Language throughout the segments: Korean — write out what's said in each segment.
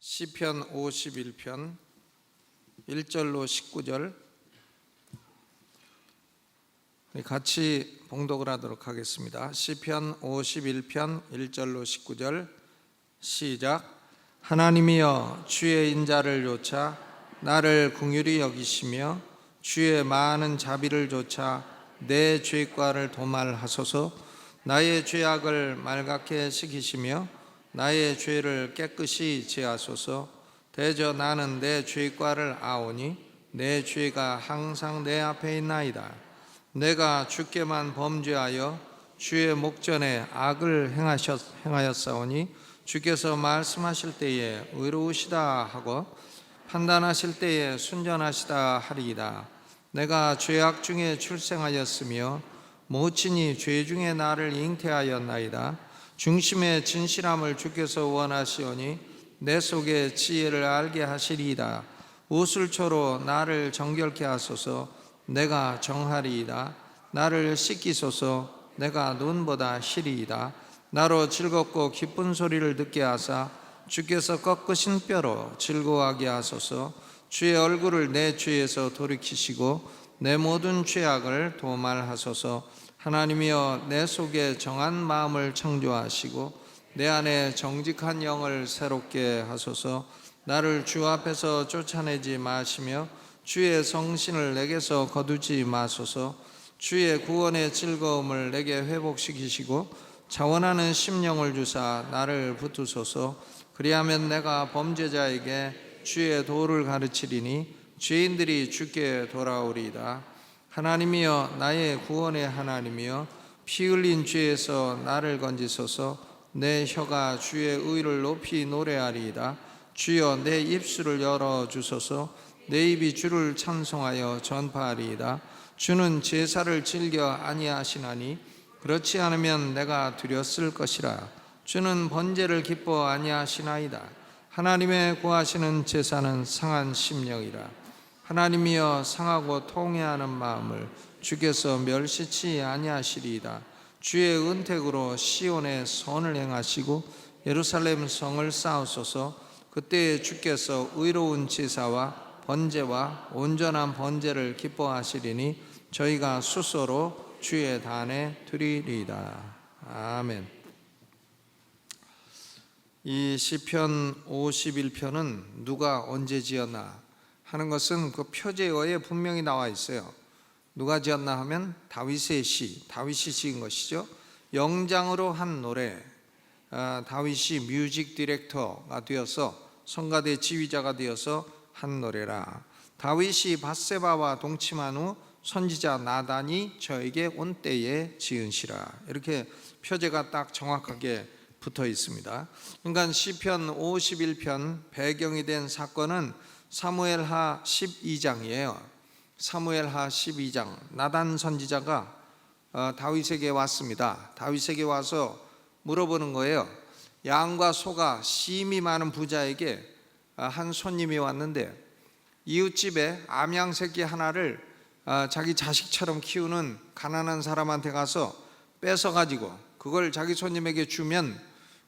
시편 51편 1절로 19절 같이 봉독을 하도록 하겠습니다. 시편 51편 1절로 19절 시작. 하나님이여 주의 인자를 조차 나를 긍휼히 여기시며 주의 많은 자비를 조차 내 죄과를 도말하소서. 나의 죄악을 말갛게 시키시며 나의 죄를 깨끗이 제하소서. 대저 나는 내 죄과를 아오니 내 죄가 항상 내 앞에 있나이다. 내가 주께만 범죄하여 주의 목전에 악을 행하였사오니 주께서 말씀하실 때에 의로우시다 하고 판단하실 때에 순전하시다 하리이다. 내가 죄악 중에 출생하였으며 모친이 죄 중에 나를 잉태하였나이다. 중심의 진실함을 주께서 원하시오니 내 속에 지혜를 알게 하시리이다. 우슬초로 나를 정결케 하소서. 내가 정하리이다. 나를 씻기소서. 내가 눈보다 시리이다. 나로 즐겁고 기쁜 소리를 듣게 하사 주께서 꺾으신 뼈로 즐거워하게 하소서. 주의 얼굴을 내 죄에서 돌이키시고 내 모든 죄악을 도말하소서. 하나님이여 내 속에 정한 마음을 창조하시고 내 안에 정직한 영을 새롭게 하소서. 나를 주 앞에서 쫓아내지 마시며 주의 성신을 내게서 거두지 마소서. 주의 구원의 즐거움을 내게 회복시키시고 자원하는 심령을 주사 나를 붙으소서. 그리하면 내가 범죄자에게 주의 도를 가르치리니 죄인들이 주께 돌아오리이다. 하나님이여 나의 구원의 하나님이여 피 흘린 죄에서 나를 건지소서. 내 혀가 주의 의를 높이 노래하리이다. 주여 내 입술을 열어주소서. 내 입이 주를 찬송하여 전파하리이다. 주는 제사를 즐겨 아니하시나니 그렇지 않으면 내가 드렸을 것이라. 주는 번제를 기뻐 아니하시나이다. 하나님의 구하시는 제사는 상한 심령이라. 하나님이여 상하고 통회하는 마음을 주께서 멸시치 아니하시리이다. 주의 은택으로 시온에 선을 행하시고 예루살렘 성을 쌓으소서. 그때에 주께서 의로운 제사와 번제와 온전한 번제를 기뻐하시리니 저희가 수소로 주의 단에 드리리이다. 아멘. 이 시편 51편은 누가 언제 지었나 하는 것은 그 표제어에 분명히 나와 있어요. 누가 지었나 하면 다윗의 시, 다윗이 지은 것이죠. 영장으로 한 노래, 다윗이 뮤직 디렉터가 되어서 성가대 지휘자가 되어서 한 노래라. 다윗이 밧세바와 동침한 후 선지자 나단이 저에게 온 때에 지은시라. 이렇게 표제가 딱 정확하게 붙어 있습니다. 그러니까 시편 51편 배경이 된 사건은 사무엘하 12장이에요. 사무엘하 12장. 나단 선지자가 다윗에게 왔습니다. 다윗에게 와서 물어보는 거예요. 양과 소가 심히 많은 부자에게 한 손님이 왔는데 이웃집에 암양 새끼 하나를 자기 자식처럼 키우는 가난한 사람한테 가서 뺏어가지고 그걸 자기 손님에게 주면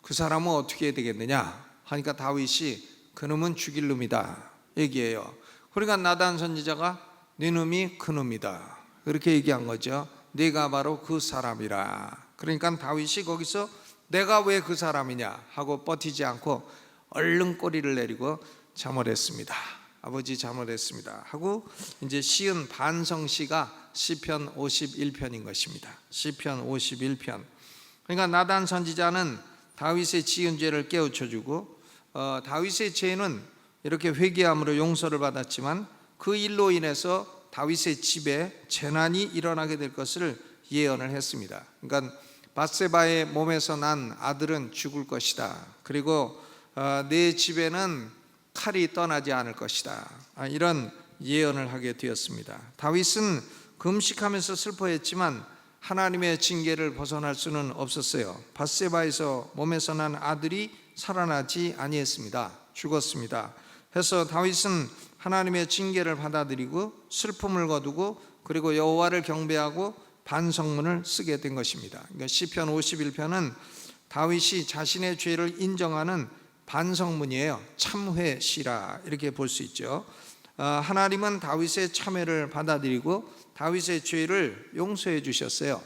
그 사람은 어떻게 해야 되겠느냐 하니까 다윗이 그놈은 죽일 놈이다 얘기해요. 그러니까 나단 선지자가 네 놈이 그 놈이다 그렇게 얘기한 거죠. 네가 바로 그 사람이라. 그러니까 다윗이 거기서 내가 왜 그 사람이냐 하고 버티지 않고 얼른 꼬리를 내리고 잠을했습니다. 아버지 잠을했습니다 하고 이제 시은 반성시가 시편 51편인 것입니다. 시편 51편. 그러니까 나단 선지자는 다윗의 지은 죄를 깨우쳐주고 다윗의 죄는 이렇게 회개함으로 용서를 받았지만 그 일로 인해서 다윗의 집에 재난이 일어나게 될 것을 예언을 했습니다. 그러니까 밧세바의 몸에서 난 아들은 죽을 것이다. 그리고 내 집에는 칼이 떠나지 않을 것이다. 이런 예언을 하게 되었습니다. 다윗은 금식하면서 슬퍼했지만 하나님의 징계를 벗어날 수는 없었어요. 밧세바에서 몸에서 난 아들이 살아나지 아니했습니다. 죽었습니다. 해서 다윗은 하나님의 징계를 받아들이고 슬픔을 거두고 그리고 여호와를 경배하고 반성문을 쓰게 된 것입니다. 그러니까 시편 51편은 다윗이 자신의 죄를 인정하는 반성문이에요. 참회시라 이렇게 볼 수 있죠. 하나님은 다윗의 참회를 받아들이고 다윗의 죄를 용서해 주셨어요.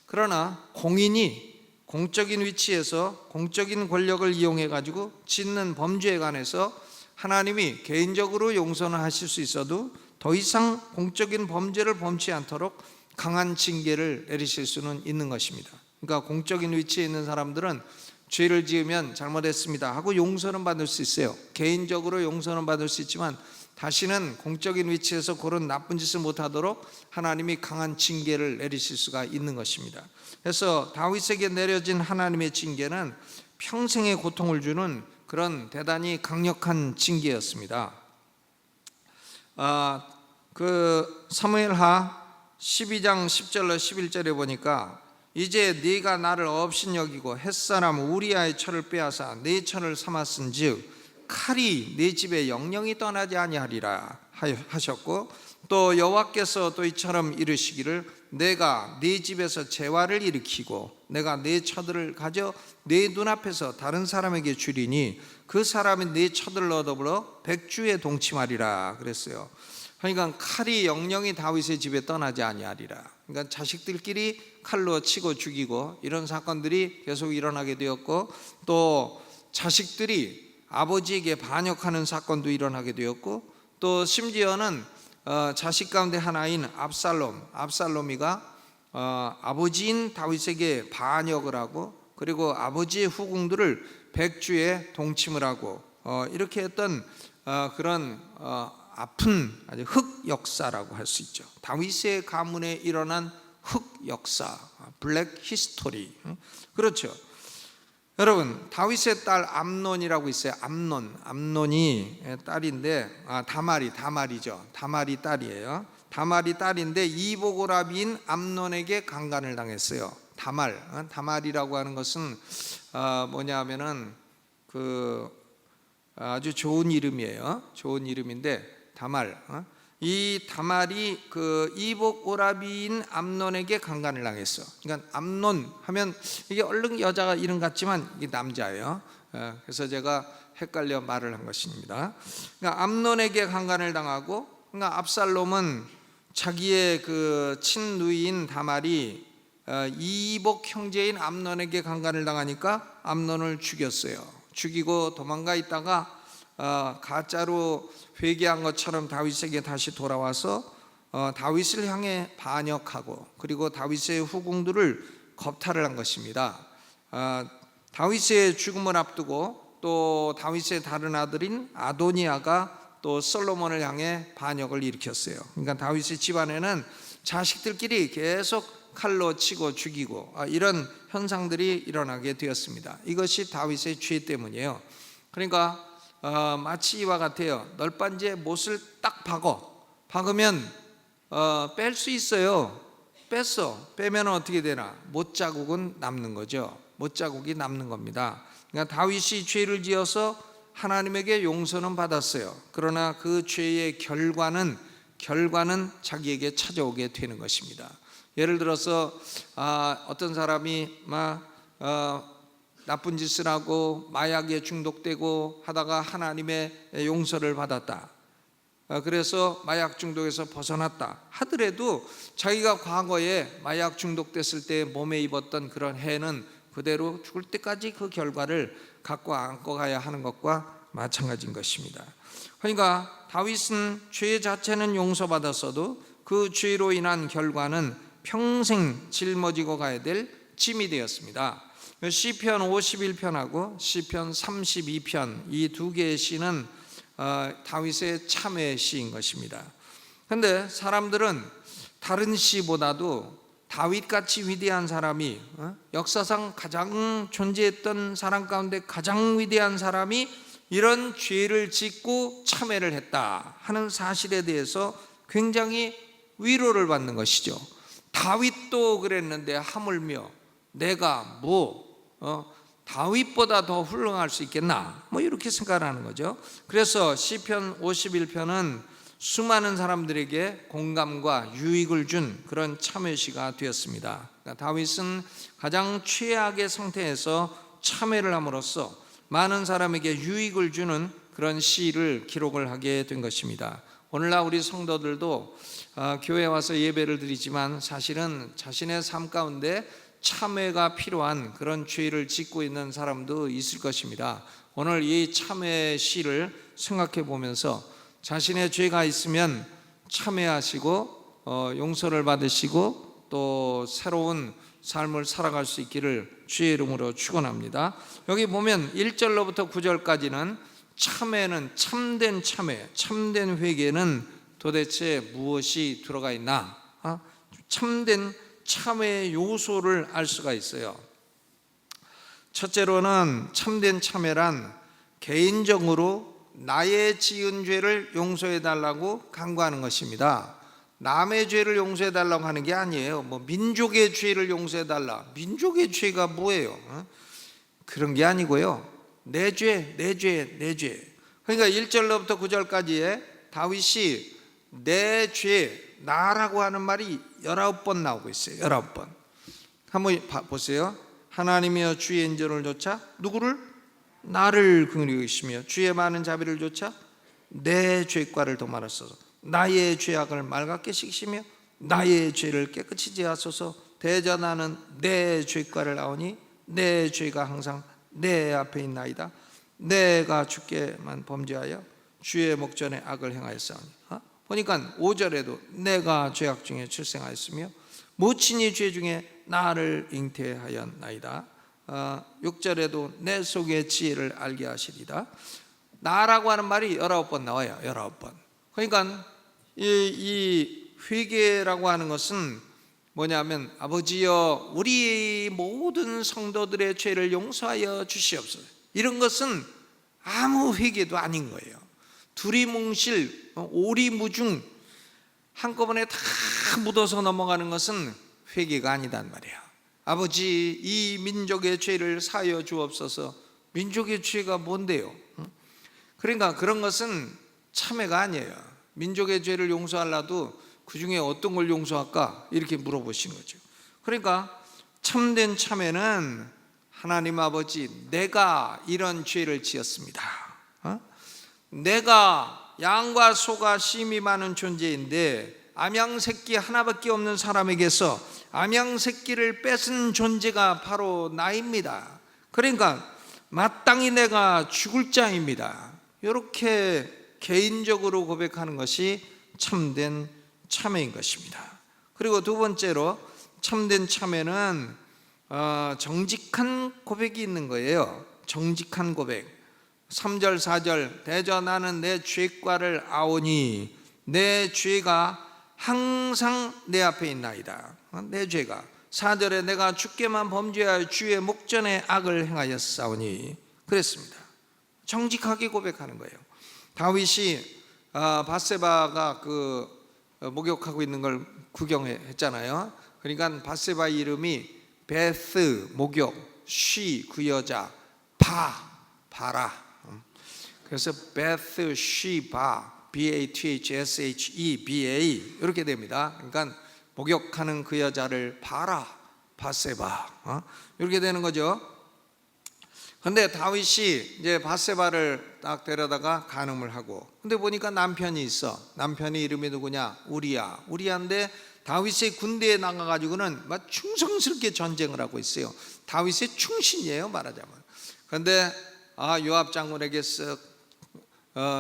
그러나 공인이 공적인 위치에서 공적인 권력을 이용해 가지고 짓는 범죄에 관해서 하나님이 개인적으로 용서는 하실 수 있어도 더 이상 공적인 범죄를 범치 않도록 강한 징계를 내리실 수는 있는 것입니다. 그러니까 공적인 위치에 있는 사람들은 죄를 지으면 잘못했습니다 하고 용서는 받을 수 있어요. 개인적으로 용서는 받을 수 있지만 다시는 공적인 위치에서 그런 나쁜 짓을 못하도록 하나님이 강한 징계를 내리실 수가 있는 것입니다. 그래서 다윗에게 내려진 하나님의 징계는 평생의 고통을 주는 그런 대단히 강력한 징계였습니다. 사무엘하 12장 10절로 11절에 보니까 이제 네가 나를 업신여기고 햇사람 우리아의 철을 빼앗아 네 철을 삼았은즉 칼이 네 집에 영영이 떠나지 아니하리라 하셨고, 또 여호와께서 또 이처럼 이르시기를 내가 네 집에서 재화를 일으키고 내가 네 처들을 가져 네 눈앞에서 다른 사람에게 주리니 그 사람이 네 처들로 더불어 백주에 동침하리라 그랬어요. 그러니까 칼이 영영이 다윗의 집에 떠나지 아니하리라. 그러니까 자식들끼리 칼로 치고 죽이고 이런 사건들이 계속 일어나게 되었고, 또 자식들이 아버지에게 반역하는 사건도 일어나게 되었고, 또 심지어는 자식 가운데 하나인 압살롬이가 아버지인 다윗에게 반역을 하고, 그리고 아버지의 후궁들을 백주에 동침을 하고 이렇게 했던 그런 아픈 아주 흑 역사라고 할 수 있죠. 다윗의 가문에 일어난 흑 역사, 블랙 히스토리. 그렇죠. 여러분, 다윗의 딸 암논이라고 있어요. 암논이 딸인데 다말이죠. 다말이 딸이에요. 다말이 딸인데 이복오라비인 암논에게 강간을 당했어요. 다말이라고 하는 것은 뭐냐면은 아주 좋은 이름이에요. 좋은 이름인데 다말. 이 다말이 이복오라비인 암논에게 강간을 당했어. 그러니까 암논 하면 이게 얼른 여자가 이름 같지만 이게 남자예요. 그래서 제가 헷갈려 말을 한 것입니다. 그러니까 암논에게 강간을 당하고, 그러니까 압살롬은 자기의 친누이인 다말이 이복 형제인 암논에게 강간을 당하니까 암논을 죽였어요. 죽이고 도망가 있다가 가짜로 회개한 것처럼 다윗에게 다시 돌아와서 다윗을 향해 반역하고, 그리고 다윗의 후궁들을 겁탈을 한 것입니다. 다윗의 죽음을 앞두고 또 다윗의 다른 아들인 아도니아가 또 솔로몬을 향해 반역을 일으켰어요. 그러니까 다윗의 집안에는 자식들끼리 계속 칼로 치고 죽이고 이런 현상들이 일어나게 되었습니다. 이것이 다윗의 죄 때문이에요. 그러니까 마치 이와 같아요. 널빤지에 못을 딱 박으면 뺄 수 있어요. 빼면 어떻게 되나? 못 자국은 남는 거죠. 못 자국이 남는 겁니다. 그러니까 다윗이 죄를 지어서 하나님에게 용서는 받았어요. 그러나 그 죄의 결과는 자기에게 찾아오게 되는 것입니다. 예를 들어서 어떤 사람이 나쁜 짓을 하고 마약에 중독되고 하다가 하나님의 용서를 받았다. 그래서 마약 중독에서 벗어났다 하더라도 자기가 과거에 마약 중독됐을 때 몸에 입었던 그런 해는 그대로 죽을 때까지 그 결과를 갖고 안고 가야 하는 것과 마찬가지인 것입니다. 그러니까 다윗은 죄 자체는 용서받았어도 그 죄로 인한 결과는 평생 짊어지고 가야 될 짐이 되었습니다. 시편 51편하고 시편 32편 이 두 개의 시는 다윗의 참회 시인 것입니다. 그런데 사람들은 다른 시보다도 다윗같이 위대한 사람이, 역사상 가장 존재했던 사람 가운데 가장 위대한 사람이 이런 죄를 짓고 참회를 했다 하는 사실에 대해서 굉장히 위로를 받는 것이죠. 다윗도 그랬는데 하물며 내가 다윗보다 더 훌륭할 수 있겠나, 이렇게 생각하는 거죠. 그래서 시편 51편은 수많은 사람들에게 공감과 유익을 준 그런 참회시가 되었습니다. 그러니까 다윗은 가장 최악의 상태에서 참회를 함으로써 많은 사람에게 유익을 주는 그런 시를 기록을 하게 된 것입니다. 오늘날 우리 성도들도 교회에 와서 예배를 드리지만 사실은 자신의 삶 가운데 참회가 필요한 그런 죄를 짓고 있는 사람도 있을 것입니다. 오늘 이 참회 시를 생각해 보면서 자신의 죄가 있으면 참회하시고 용서를 받으시고 또 새로운 삶을 살아갈 수 있기를 주의 이름으로 축원합니다. 여기 보면 1절로부터 9절까지는 참회는 참된 참회, 참된 회개는 도대체 무엇이 들어가 있나? 참된 참회의 요소를 알 수가 있어요. 첫째로는 참된 참회란 개인적으로 나의 지은 죄를 용서해 달라고 간구하는 것입니다. 남의 죄를 용서해 달라고 하는 게 아니에요. 민족의 죄를 용서해 달라. 민족의 죄가 뭐예요? 그런 게 아니고요. 내 죄. 그러니까 1절로부터 9절까지에 다윗이 내 죄, 나라고 하는 말이 19번 나오고 있어요. 19번. 한번 보세요. 하나님이여 주의 인전을 좇아 누구를? 나를 긍휼히 여기시며 주의 많은 자비를 좇아 내 죄과를 도말하소서. 나의 죄악을 맑게 씻기시며 나의 죄를 깨끗이 제하소서. 대전하는 내 죄과를 아오니 내 죄가 항상 내 앞에 있나이다. 내가 주께만 범죄하여 주의 목전에 악을 행하였사오니. 보니까 5절에도 내가 죄악 중에 출생하였으며 모친이 죄 중에 나를 잉태하였나이다. 6절에도 내 속의 지혜를 알게 하시리다. 나라고 하는 말이 19번 나와요. 19번. 그러니까 이 회개라고 하는 것은 뭐냐면 아버지여 우리 모든 성도들의 죄를 용서하여 주시옵소서. 이런 것은 아무 회개도 아닌 거예요. 두리뭉실 오리무중 한꺼번에 다 묻어서 넘어가는 것은 회개가 아니단 말이에요. 아버지 이 민족의 죄를 사하여 주옵소서. 민족의 죄가 뭔데요? 그러니까 그런 것은 참회가 아니에요. 민족의 죄를 용서하려도 그 중에 어떤 걸 용서할까? 이렇게 물어보신 거죠. 그러니까 참된 참회는 하나님 아버지 내가 이런 죄를 지었습니다. 내가 양과 소가 심이 많은 존재인데 암양 새끼 하나밖에 없는 사람에게서 암양 새끼를 뺏은 존재가 바로 나입니다. 그러니까 마땅히 내가 죽을 자입니다. 이렇게 개인적으로 고백하는 것이 참된 참회인 것입니다. 그리고 두 번째로 참된 참회는 정직한 고백이 있는 거예요. 정직한 고백. 3절 4절 대전하는 내 죄과를 아오니 내 죄가 항상 내 앞에 있나이다. 내 죄가. 4절에 내가 주께만 범죄하여 주의 목전에 악을 행하였사오니 그랬습니다. 정직하게 고백하는 거예요. 다윗이 밧세바가 목욕하고 있는 걸 구경했잖아요. 그러니까 밧세바 이름이 베스 목욕, 쉬 그 여자, 바라. 그래서 베스 쉬 바 BATHSHEBA 이렇게 됩니다. 그러니까 목욕하는 그 여자를 바라 밧세바 이렇게 되는 거죠. 근데 다윗이 이제 밧세바를 딱 데려다가 간음을 하고, 근데 보니까 남편이 있어. 남편이 이름이 누구냐? 우리야인데 다윗의 군대에 나가가지고는 막 충성스럽게 전쟁을 하고 있어요. 다윗의 충신이에요, 말하자면. 그런데 요압 장군에게 쓱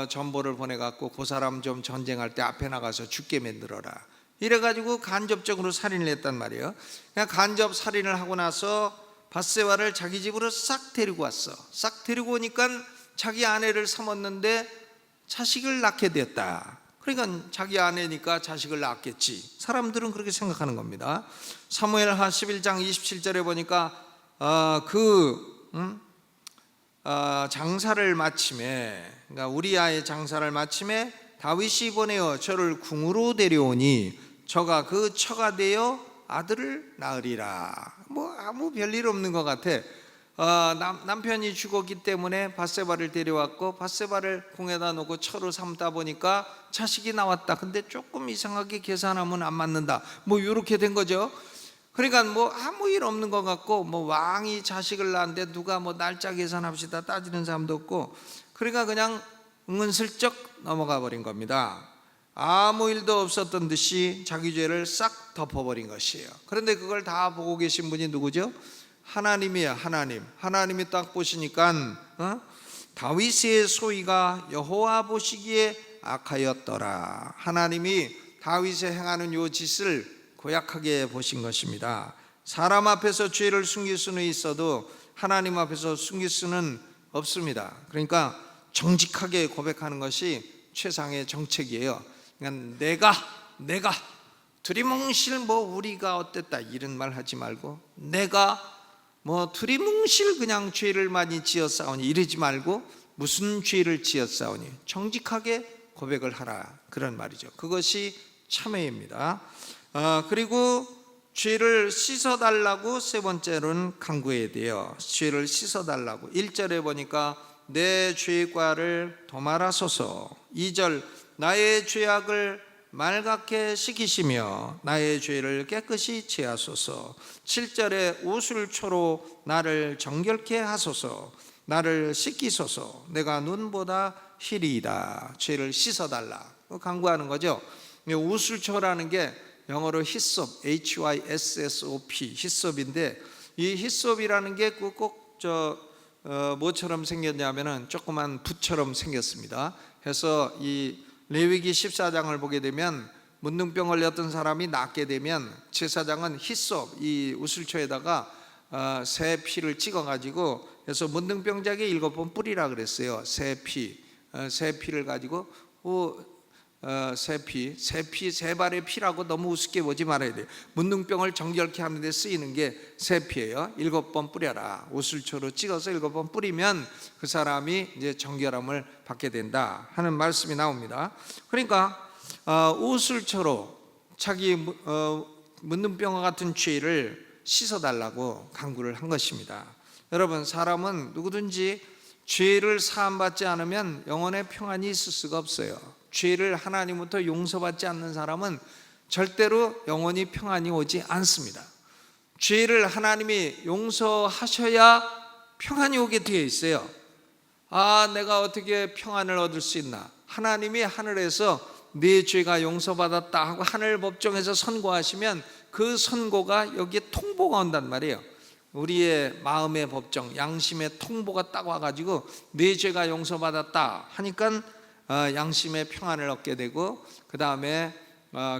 전보를 보내갖고 그 사람 좀 전쟁할 때 앞에 나가서 죽게 만들어라. 이래가지고 간접적으로 살인을 했단 말이에요. 그냥 간접 살인을 하고 나서 밧세바를 자기 집으로 싹 데리고 왔어. 싹 데리고 오니까 자기 아내를 삼았는데 자식을 낳게 됐다. 그러니까 자기 아내니까 자식을 낳았겠지. 사람들은 그렇게 생각하는 겁니다. 사무엘하 11장 27절에 보니까 장사를 마침에, 그러니까 우리아의 장사를 마침에 다윗이 보내어 저를 궁으로 데려오니 저가 그 처가 되어 아들을 낳으리라. 아무 별일 없는 것 같아. 남편이 죽었기 때문에 밧세바를 데려왔고 밧세바를 궁에다 놓고 처로 삼다 보니까 자식이 나왔다. 근데 조금 이상하게 계산하면 안 맞는다. 이렇게 된 거죠. 그러니까 뭐 아무 일 없는 것 같고, 뭐 왕이 자식을 낳았는데 누가 뭐 날짜 계산합시다 따지는 사람도 없고, 그러니까 그냥 은근슬쩍 넘어가 버린 겁니다. 아무 일도 없었던 듯이 자기 죄를 싹 덮어버린 것이에요. 그런데 그걸 다 보고 계신 분이 누구죠? 하나님이에요. 하나님이 딱 보시니까 다윗의 소위가 여호와 보시기에 악하였더라. 하나님이 다윗의 행하는 요 짓을 고약하게 보신 것입니다. 사람 앞에서 죄를 숨길 수는 있어도 하나님 앞에서 숨길 수는 없습니다. 그러니까 정직하게 고백하는 것이 최상의 정책이에요. 그러니까 내가 두리뭉실 뭐 우리가 어땠다 이런 말 하지 말고, 내가 뭐 두리뭉실 그냥 죄를 많이 지었사오니 이러지 말고, 무슨 죄를 지었사오니 정직하게 고백을 하라, 그런 말이죠. 그것이 참회입니다. 그리고 죄를 씻어달라고 세 번째로는 간구해야 돼요. 죄를 씻어달라고. 1절에 보니까 내 죄과를 도말하소서. 2절 나의 죄악을 말갛게 씻기시며 나의 죄를 깨끗이 제하소서. 7절에 우슬초로 나를 정결케 하소서. 나를 씻기소서. 내가 눈보다 희리이다. 죄를 씻어달라 간구하는 거죠. 우슬초라는 게 영어로 히솝, HYSSOP, 히솝인데, 이 히솝이라는 게 꼭 뭐처럼 생겼냐면은 조그만 붓처럼 생겼습니다. 그래서 이 레위기 14장을 보게 되면 문둥병 걸렸던 사람이 낫게 되면 제사장은 히솝, 이 우슬초에다가 새 피를 찍어가지고, 그래서 문둥병자에게 7번 뿌리라 그랬어요. 새 피를 가지고 새 발의 피라고 너무 우습게 보지 말아야 돼요. 문둥병을 정결케 하는 데 쓰이는 게 새 피예요. 7번 뿌려라. 우슬초로 찍어서 7번 뿌리면 그 사람이 이제 정결함을 받게 된다 하는 말씀이 나옵니다. 그러니까 우슬초로 자기 문둥병과 같은 죄를 씻어달라고 간구를 한 것입니다. 여러분, 사람은 누구든지 죄를 사함받지 않으면 영혼의 평안이 있을 수가 없어요. 죄를 하나님부터 용서받지 않는 사람은 절대로 영원히 평안이 오지 않습니다. 죄를 하나님이 용서하셔야 평안이 오게 되어 있어요. 내가 어떻게 평안을 얻을 수 있나? 하나님이 하늘에서 네 죄가 용서받았다 하고 하늘 법정에서 선고하시면 그 선고가 여기에 통보가 온단 말이에요. 우리의 마음의 법정, 양심의 통보가 딱 와가지고 네 죄가 용서받았다 하니까 양심의 평안을 얻게 되고, 그 다음에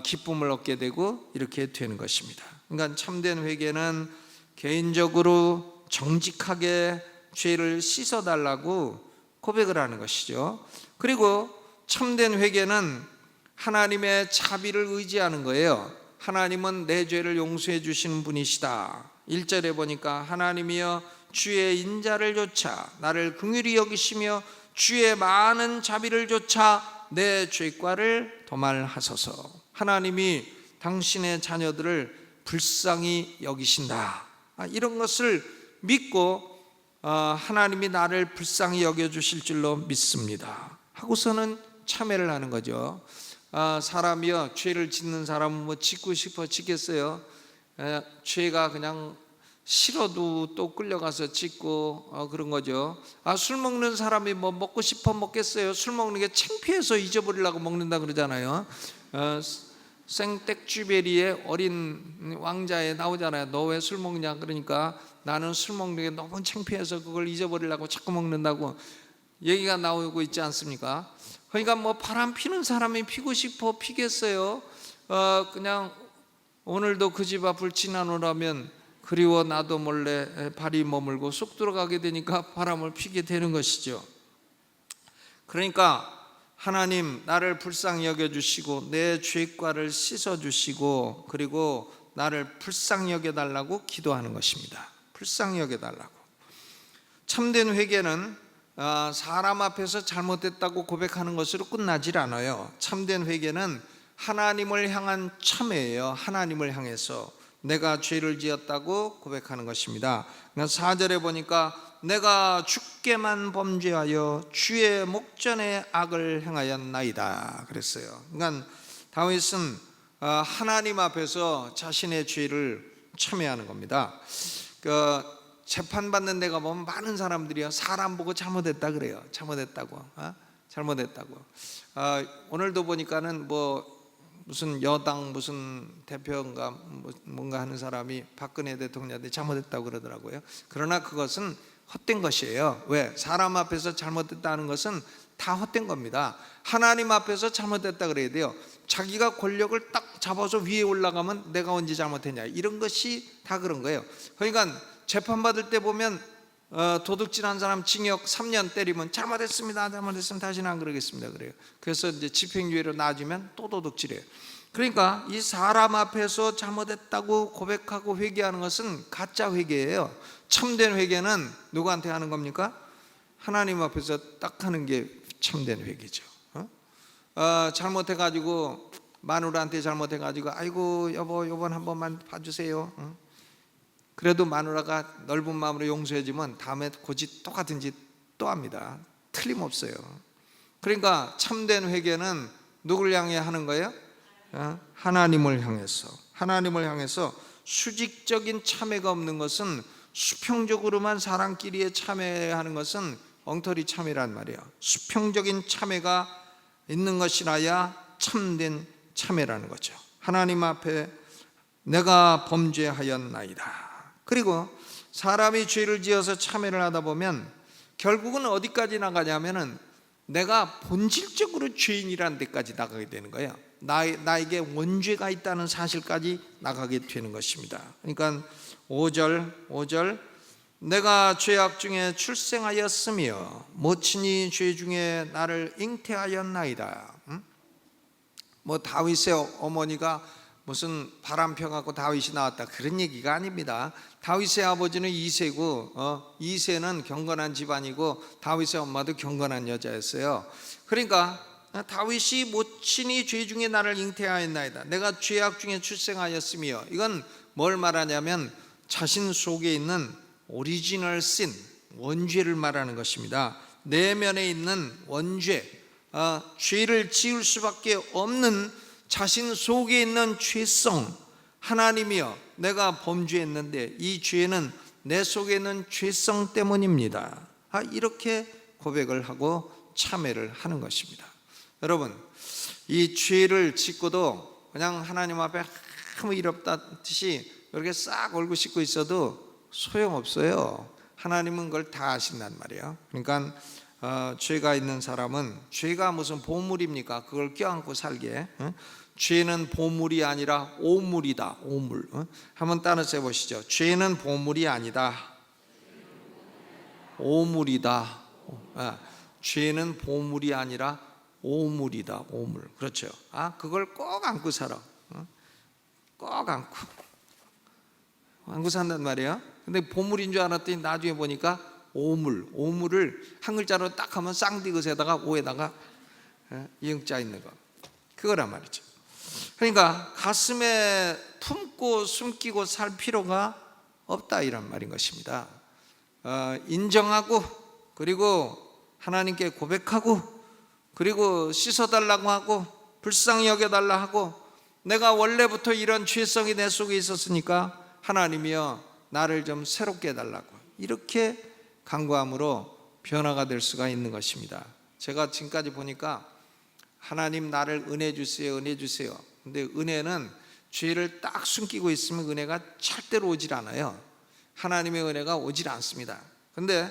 기쁨을 얻게 되고, 이렇게 되는 것입니다. 그러니까 참된 회개는 개인적으로 정직하게 죄를 씻어달라고 고백을 하는 것이죠. 그리고 참된 회개는 하나님의 자비를 의지하는 거예요. 하나님은 내 죄를 용서해 주시는 분이시다. 1절에 보니까 하나님이여 주의 인자를 조차 나를 긍휼히 여기시며 주의 많은 자비를 조차 내 죄과를 도말하소서. 하나님이 당신의 자녀들을 불쌍히 여기신다, 이런 것을 믿고 하나님이 나를 불쌍히 여겨주실 줄로 믿습니다 하고서는 참회를 하는 거죠. 사람이요, 죄를 짓는 사람은 뭐 짓고 싶어 짓겠어요? 죄가 그냥 싫어도 또 끌려가서 짓고 그런 거죠. 술 먹는 사람이 뭐 먹고 싶어 먹겠어요? 술 먹는 게 창피해서 잊어버리려고 먹는다 그러잖아요. 생텍쥐베리의 어린 왕자에 나오잖아요. 너 왜 술 먹냐? 그러니까 나는 술 먹는 게 너무 창피해서 그걸 잊어버리려고 자꾸 먹는다고 얘기가 나오고 있지 않습니까? 그러니까 뭐 바람 피는 사람이 피고 싶어 피겠어요? 그냥 오늘도 그 집 앞을 지나노라면 그리워 나도 몰래 발이 머물고 쑥 들어가게 되니까 바람을 피게 되는 것이죠. 그러니까 하나님 나를 불쌍히 여겨주시고 내 죄과를 씻어주시고, 그리고 나를 불쌍히 여겨달라고 기도하는 것입니다. 불쌍히 여겨달라고. 참된 회개는 사람 앞에서 잘못됐다고 고백하는 것으로 끝나질 않아요. 참된 회개는 하나님을 향한 참회예요. 하나님을 향해서 내가 죄를 지었다고 고백하는 것입니다. 4절에 보니까 내가 주께만 범죄하여 주의 목전에 악을 행하였나이다 그랬어요. 그러니까 다윗은 하나님 앞에서 자신의 죄를 참회하는 겁니다. 그 재판받는 데가 보면 많은 사람들이요, 사람 보고 잘못했다 그래요. 잘못했다고, 잘못했다고. 오늘도 보니까는 뭐 무슨 여당 무슨 대표인가 뭔가 하는 사람이 박근혜 대통령한테 잘못했다고 그러더라고요. 그러나 그것은 헛된 것이에요. 왜? 사람 앞에서 잘못했다는 것은 다 헛된 겁니다. 하나님 앞에서 잘못했다 그래야 돼요. 자기가 권력을 딱 잡아서 위에 올라가면 내가 언제 잘못했냐, 이런 것이 다 그런 거예요. 그러니까 재판받을 때 보면 도둑질한 사람 징역 3년 때리면 잘못했습니다, 다시는 안 그러겠습니다 그래요. 그래서 이제 집행유예로 나아지면 또 도둑질해요. 그러니까 이 사람 앞에서 잘못했다고 고백하고 회개하는 것은 가짜 회개예요. 참된 회개는 누구한테 하는 겁니까? 하나님 앞에서 딱 하는 게 참된 회개죠. 잘못해가지고 마누라한테 잘못해가지고 아이고 여보 요번 한 번만 봐주세요. 그래도 마누라가 넓은 마음으로 용서해주면 다음에 고짓 똑같은 짓 또 합니다. 틀림없어요. 그러니까 참된 회개는 누굴 향해 하는 거예요? 하나님을 향해서 수직적인 참회가 없는 것은, 수평적으로만 사람끼리의 참회하는 것은 엉터리 참회란 말이에요. 수평적인 참회가 있는 것이라야 참된 참회라는 거죠. 하나님 앞에 내가 범죄하였나이다. 그리고 사람이 죄를 지어서 참회를 하다 보면 결국은 어디까지 나가냐면은 내가 본질적으로 죄인이라는 데까지 나가게 되는 거예요. 나에게 원죄가 있다는 사실까지 나가게 되는 것입니다. 그러니까 5절 내가 죄악 중에 출생하였으며 모친이 죄 중에 나를 잉태하였나이다. 뭐 다윗의 어머니가 무슨 바람 펴갖고 다윗이 나왔다, 그런 얘기가 아닙니다. 다윗의 아버지는 이새고 이새는 경건한 집안이고 다윗의 엄마도 경건한 여자였어요. 그러니까 다윗이 모친이 죄 중에 나를 잉태하였나이다, 내가 죄악 중에 출생하였으며, 이건 뭘 말하냐면 자신 속에 있는 오리지널 신, 원죄를 말하는 것입니다. 내면에 있는 원죄, 죄를 지을 수밖에 없는 자신 속에 있는 죄성, 하나님이여 내가 범죄했는데 이 죄는 내 속에 있는 죄성 때문입니다. 이렇게 고백을 하고 참회를 하는 것입니다. 여러분, 이 죄를 짓고도 그냥 하나님 앞에 아무 일 없다듯이 이렇게 싹 얼굴 씻고 있어도 소용없어요. 하나님은 그걸 다 아신단 말이에요. 그러니까 죄가 있는 사람은, 죄가 무슨 보물입니까? 그걸 껴안고 살게. 죄는 보물이 아니라 오물이다. 오물. 한번 따라서 해보시죠. 죄는 보물이 아니다, 오물이다. 죄는 보물이 아니라 오물이다. 오물. 그렇죠. 그걸 꼭 안고 살아. 꼭 안고 산단 말이에요. 근데 보물인 줄 알았더니 나중에 보니까 오물을 한 글자로 딱 하면 쌍디귿에다가 오에다가 이응자 있는 거, 그거란 말이죠. 그러니까 가슴에 품고 숨기고 살 필요가 없다, 이런 말인 것입니다. 인정하고, 그리고 하나님께 고백하고, 그리고 씻어달라고 하고, 불쌍히 여겨달라 하고, 내가 원래부터 이런 죄성이 내 속에 있었으니까 하나님이여 나를 좀 새롭게 해달라고, 이렇게 간구함으로 변화가 될 수가 있는 것입니다. 제가 지금까지 보니까 하나님 나를 은혜 주세요, 은혜 주세요. 근데 은혜는 죄를 딱 숨기고 있으면 은혜가 절대로 오질 않아요. 하나님의 은혜가 오질 않습니다. 근데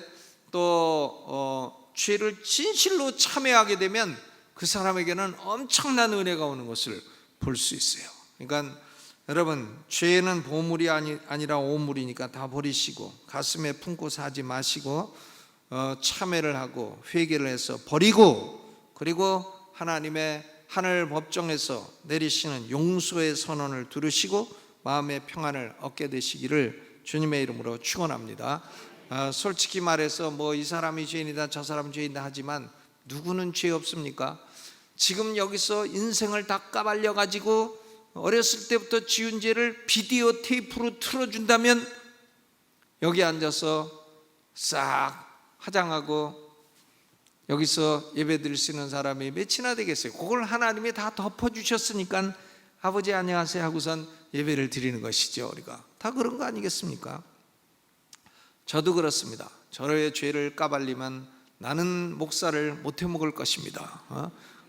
또 죄를 진실로 참회하게 되면 그 사람에게는 엄청난 은혜가 오는 것을 볼 수 있어요. 그러니까 여러분, 죄는 보물이 아니라 오물이니까 다 버리시고 가슴에 품고 사지 마시고 참회를 하고 회개를 해서 버리고, 그리고 하나님의 하늘 법정에서 내리시는 용서의 선언을 들으시고 마음의 평안을 얻게 되시기를 주님의 이름으로 축원합니다. 솔직히 말해서 뭐 이 사람이 죄인이다 저 사람 죄인이다 하지만 누구는 죄 없습니까? 지금 여기서 인생을 다 까발려 가지고 어렸을 때부터 지은 죄를 비디오 테이프로 틀어준다면 여기 앉아서 싹 화장하고 여기서 예배 드릴 수 있는 사람이 몇이나 되겠어요? 그걸 하나님이 다 덮어주셨으니까 아버지 안녕하세요 하고선 예배를 드리는 것이죠. 우리가 다 그런 거 아니겠습니까? 저도 그렇습니다. 저의 죄를 까발리면 나는 목살을 못 해먹을 것입니다.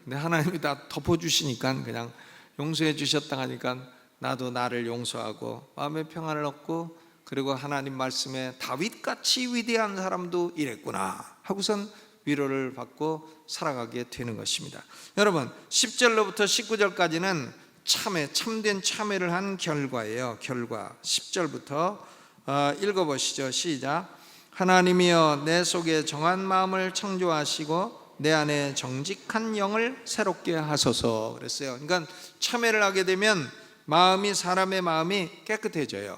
근데 하나님이 다 덮어주시니까 그냥 용서해 주셨다 하니까 나도 나를 용서하고 마음의 평안을 얻고, 그리고 하나님 말씀에 다윗같이 위대한 사람도 이랬구나 하고선 위로를 받고 살아가게 되는 것입니다. 여러분, 10절로부터 19절까지는 참된 참회를 한 결과예요. 결과. 10절부터 읽어보시죠. 시작. 하나님이여 내 속에 정한 마음을 창조하시고 내 안에 정직한 영을 새롭게 하소서 그랬어요. 그러니까 참회를 하게 되면 사람의 마음이 깨끗해져요.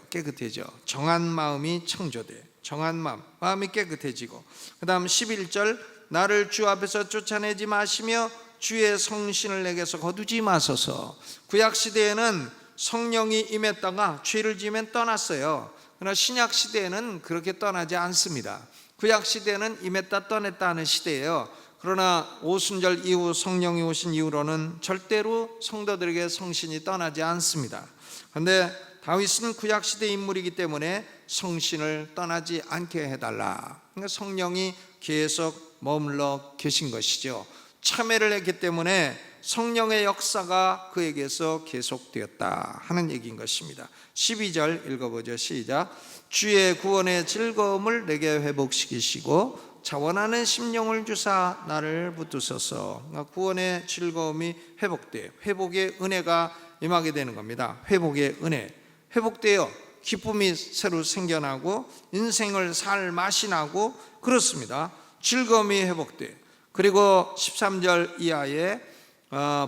정한 마음이 창조돼. 정한 마음이 깨끗해지고, 그 다음 11절 나를 주 앞에서 쫓아내지 마시며 주의 성신을 내게서 거두지 마소서. 구약시대에는 성령이 임했다가 죄를 지으면 떠났어요. 그러나 신약시대에는 그렇게 떠나지 않습니다. 구약시대는 임했다 떠났다 하는 시대예요. 그러나 오순절 이후 성령이 오신 이후로는 절대로 성도들에게 성신이 떠나지 않습니다. 그런데 다윗은 구약시대 인물이기 때문에 성신을 떠나지 않게 해달라. 그러니까 성령이 계속 머물러 계신 것이죠. 참회를 했기 때문에 성령의 역사가 그에게서 계속되었다 하는 얘기인 것입니다. 12절 읽어보죠. 시작. 주의 구원의 즐거움을 내게 회복시키시고 자원하는 심령을 주사 나를 붙드소서. 그러니까 구원의 즐거움이 회복돼요. 회복의 은혜가 임하게 되는 겁니다. 회복의 은혜. 회복돼요. 기쁨이 새로 생겨나고 인생을 살 맛이 나고 그렇습니다. 즐거움이 회복돼요. 그리고 13절 이하에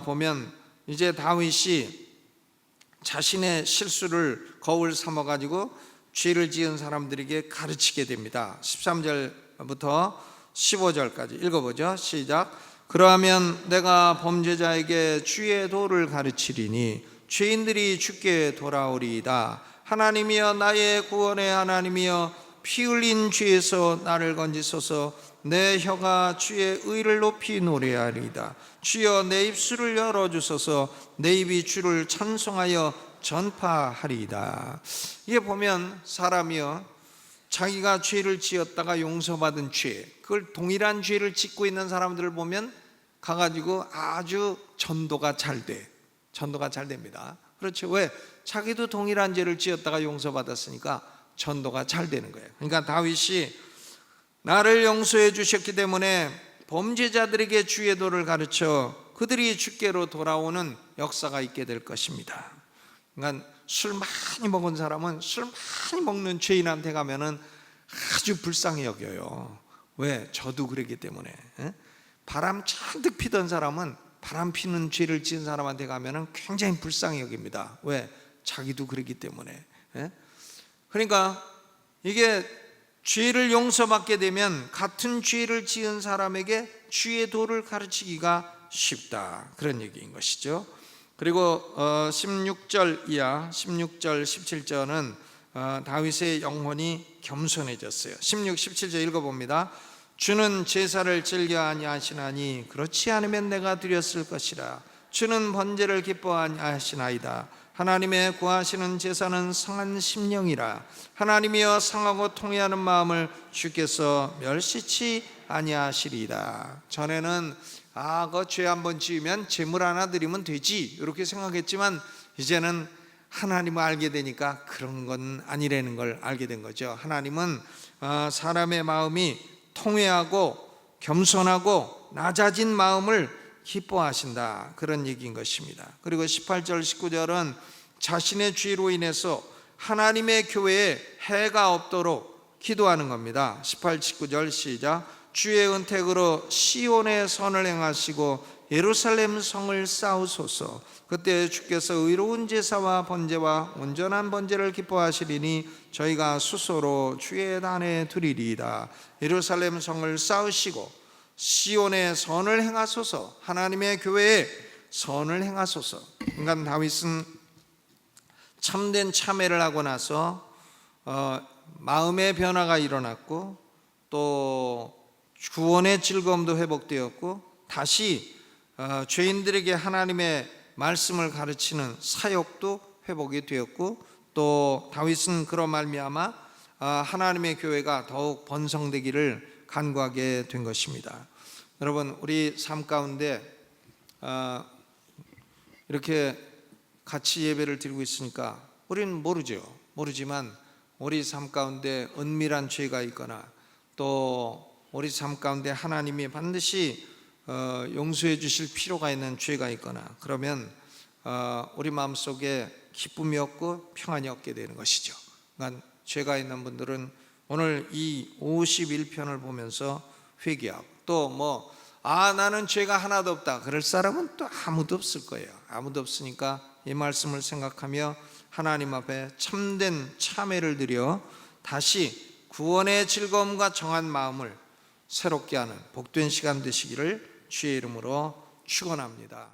보면 이제 다윗이 자신의 실수를 거울 삼아가지고 죄를 지은 사람들에게 가르치게 됩니다. 13절부터 15절까지 읽어보죠. 시작. 그러하면 내가 범죄자에게 주의 도를 가르치리니 죄인들이 주께 돌아오리이다. 하나님이여 나의 구원의 하나님이여 피 흘린 죄에서 나를 건지소서. 내 혀가 주의 의를 높이 노래하리이다. 주여 내 입술을 열어주소서. 내 입이 주를 찬송하여 전파하리이다. 이게 보면 사람이요, 자기가 죄를 지었다가 용서받은 죄, 그걸 동일한 죄를 짓고 있는 사람들을 보면 가가지고 아주 전도가 잘 됩니다. 그렇죠. 왜? 자기도 동일한 죄를 지었다가 용서받았으니까 전도가 잘 되는 거예요. 그러니까 다윗이 나를 용서해 주셨기 때문에 범죄자들에게 주의 도를 가르쳐 그들이 주께로 돌아오는 역사가 있게 될 것입니다. 그러니까 술 많이 먹은 사람은 술 많이 먹는 죄인한테 가면은 아주 불쌍히 여겨요. 왜? 저도 그랬기 때문에. 바람 잔뜩 피던 사람은 바람 피는 죄를 지은 사람한테 가면은 굉장히 불쌍히 여깁니다. 왜? 자기도 그랬기 때문에. 그러니까 이게 죄를 용서받게 되면 같은 죄를 지은 사람에게 주의 도를 가르치기가 쉽다, 그런 얘기인 것이죠. 그리고 16절 이하 16절 17절은 다윗의 영혼이 겸손해졌어요. 16, 17절 읽어봅니다. 주는 제사를 즐겨 아니하시나니 그렇지 않으면 내가 드렸을 것이라. 주는 번제를 기뻐하니 하시나이다. 하나님의 구하시는 제사는 상한 심령이라. 하나님이여 상하고 통회하는 마음을 주께서 멸시치 아니하시리이다. 전에는 그 죄 한번 지으면 제물 하나 드리면 되지 이렇게 생각했지만 이제는 하나님을 알게 되니까 그런 건 아니라는 걸 알게 된 거죠. 하나님은 사람의 마음이 통회하고 겸손하고 낮아진 마음을 기뻐하신다, 그런 얘기인 것입니다. 그리고 18절 19절은 자신의 죄로 인해서 하나님의 교회에 해가 없도록 기도하는 겁니다. 18, 19절 시작. 주의 은택으로 시온의 선을 행하시고 예루살렘 성을 쌓으소서. 그때 주께서 의로운 제사와 번제와 온전한 번제를 기뻐하시리니 저희가 수소로 주의 단에 드리리이다. 예루살렘 성을 쌓으시고 시온의 선을 행하소서. 하나님의 교회에 선을 행하소서. 그러니까 다윗은 참된 참회를 하고 나서 마음의 변화가 일어났고 또 구원의 즐거움도 회복되었고 다시 죄인들에게 하나님의 말씀을 가르치는 사역도 회복이 되었고 또 다윗은 그로 말미암아 하나님의 교회가 더욱 번성되기를 간구하게 된 것입니다. 여러분, 우리 삶 가운데 이렇게 같이 예배를 드리고 있으니까 우리는 모르지만 우리 삶 가운데 은밀한 죄가 있거나 또 우리 삶 가운데 하나님이 반드시 용서해 주실 필요가 있는 죄가 있거나 그러면 우리 마음속에 기쁨이 없고 평안이 없게 되는 것이죠. 그러니까 죄가 있는 분들은 오늘 이 51편을 보면서 회개하고 또 나는 죄가 하나도 없다 그럴 사람은 또 아무도 없을 거예요. 아무도 없으니까 이 말씀을 생각하며 하나님 앞에 참된 참회를 드려 다시 구원의 즐거움과 정한 마음을 새롭게 하는 복된 시간 되시기를 주의 이름으로 축원합니다.